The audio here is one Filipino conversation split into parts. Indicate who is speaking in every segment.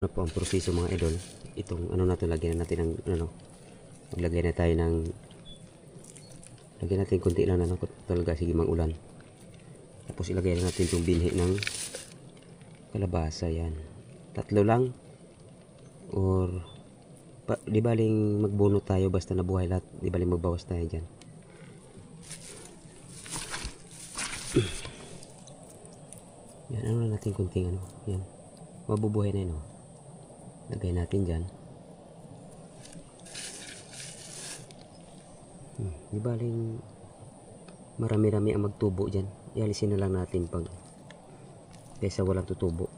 Speaker 1: Ano po ang proseso mga idol? Itong ano natin, lagyan natin ng ano, maglagay na tayo ng, lagyan natin konti lang na talaga, sige mang-ulan. Tapos ilagay na natin itong binhi ng kalabasa. Yan, tatlo lang or di baling magbunot tayo basta nabuhay lahat, di baling magbawas tayo dyan. Yan, ano na natin kunting ano, yan, mabubuhay na yun, oh. Lagay natin dyan. Di baling marami-rami ang magtubo dyan, ialisin na lang natin pag kaysa walang tutubo.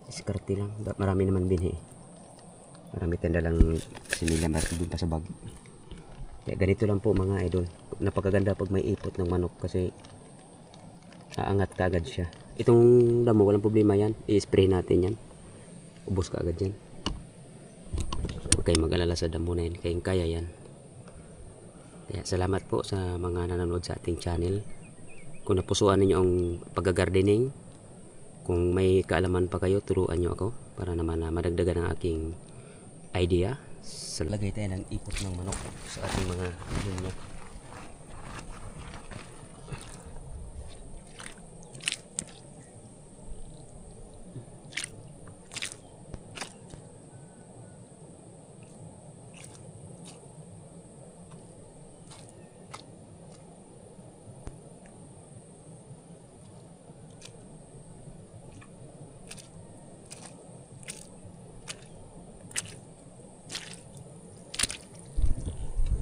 Speaker 1: Diskarte lang, marami naman binhi, marami tanda lang sinila marami pa sa bag. Kaya ganito lang po mga idol, napakaganda pag may ipot ng manok kasi aangat ka agad siya. Itong damo walang problema yan, i-spray natin yan, ubos ka agad yan. Huwag kayong mag-alala sa damo na yan, kayong kaya yan. Kaya salamat po sa mga nanonood sa ating channel. Kung napusuan ninyo ang pag-gardening, kung may kaalaman pa kayo, turuan nyo ako para naman madagdagan ang aking idea. Lagay tayo ng ipot ng manok sa ating mga linya.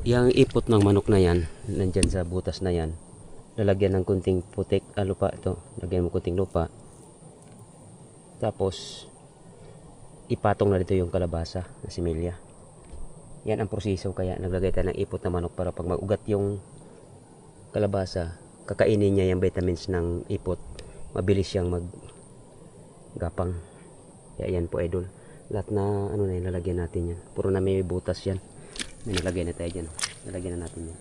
Speaker 1: Yang ipot ng manok na yan, nandyan sa butas na yan, lalagyan ng kunting putik, lupa ito, lagyan mo kunting lupa, tapos ipatong na dito yung kalabasa na similya. Yan ang proseso, kaya naglagay tayo ng ipot ng manok para pag mag-ugat yung kalabasa, kakainin niya yung vitamins ng ipot, mabilis siyang maggapang. Kaya yan po idol, lahat na ano na yun, lalagyan natin yan, puro na may butas yan. May nalagay na tayo dyan. Nalagyan na natin yan.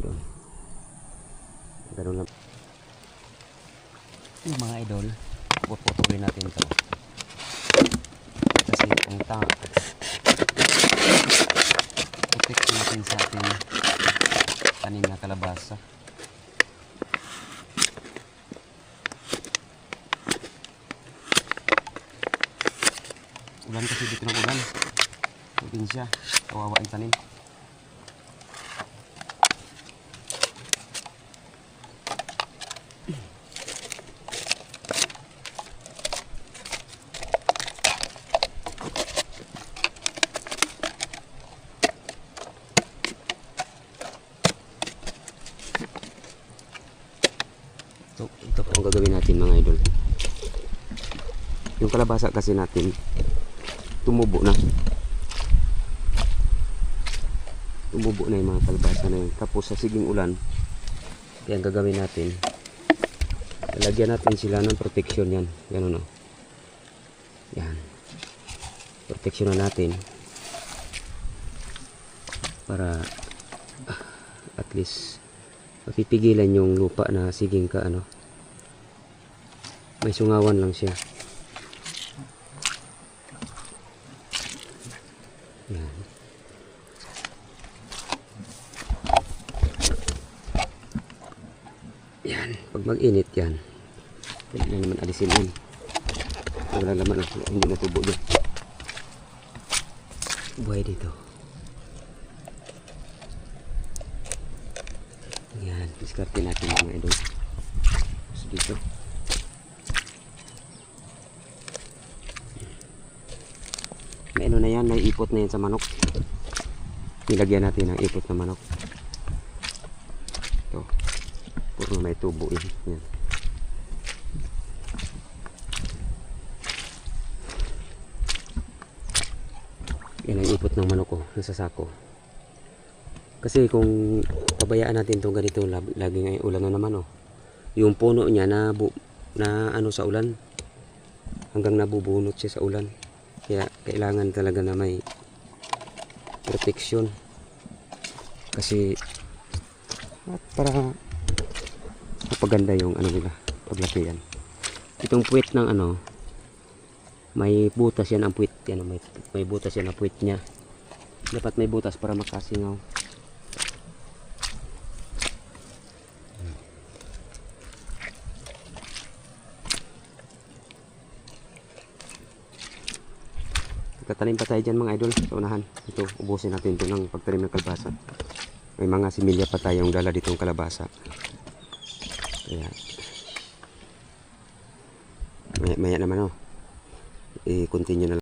Speaker 1: Doon. Ganun lang. Yung mga idol, puputuloy natin ito. Kasi ang protect natin sa ating tanim na kalabasa. Ulan kasi dito ng ulan. Probinsya, kawawa ang tanim. Ito po ang gagawin natin mga idol. Yung kalabasa kasi natin tumubo na. Tumubo na yung mga kalabasa na yun. Tapos sa siging ulan, yan gagawin natin, lalagyan natin sila ng protection. Yan, yan o. Yan, protection na natin para at least mapipigilan yung lupa na siging ka ano, may sungawan lang siya. Yan. Yan, pag mag-init yan, pwede na naman alisin yan. Wala naman ako, hindi natubo dyan. Buhay dito. Yan, diskarte natin mga idol. Tapos dito. May ano na yan, may ipot na yan sa manok. Nilagyan natin ng ipot na manok. Ito. Puro may tubo yun. Yan. Yan ang ipot ng manok ko, nasa sako. Kasi kung pabayaan natin itong ganito, laging ay ulan na naman, oh. Yung puno niya na ano sa ulan, hanggang nabubunot siya sa ulan. Kaya kailangan talaga na may protection. Kasi para mapaganda yung ano nila, paglaki yan. Itong puwet ng ano, may butas yan ang puwit. Yan, may butas yan ang puwit niya. Dapat may butas para makasingaw. Tatanim pa tayo dyan mga idol sa unahan. Ito, ubusin natin ito ng pagtanim ng kalabasa. May mga similya pa tayong dala ditong kalabasa. Kaya maya naman i-continue na lang.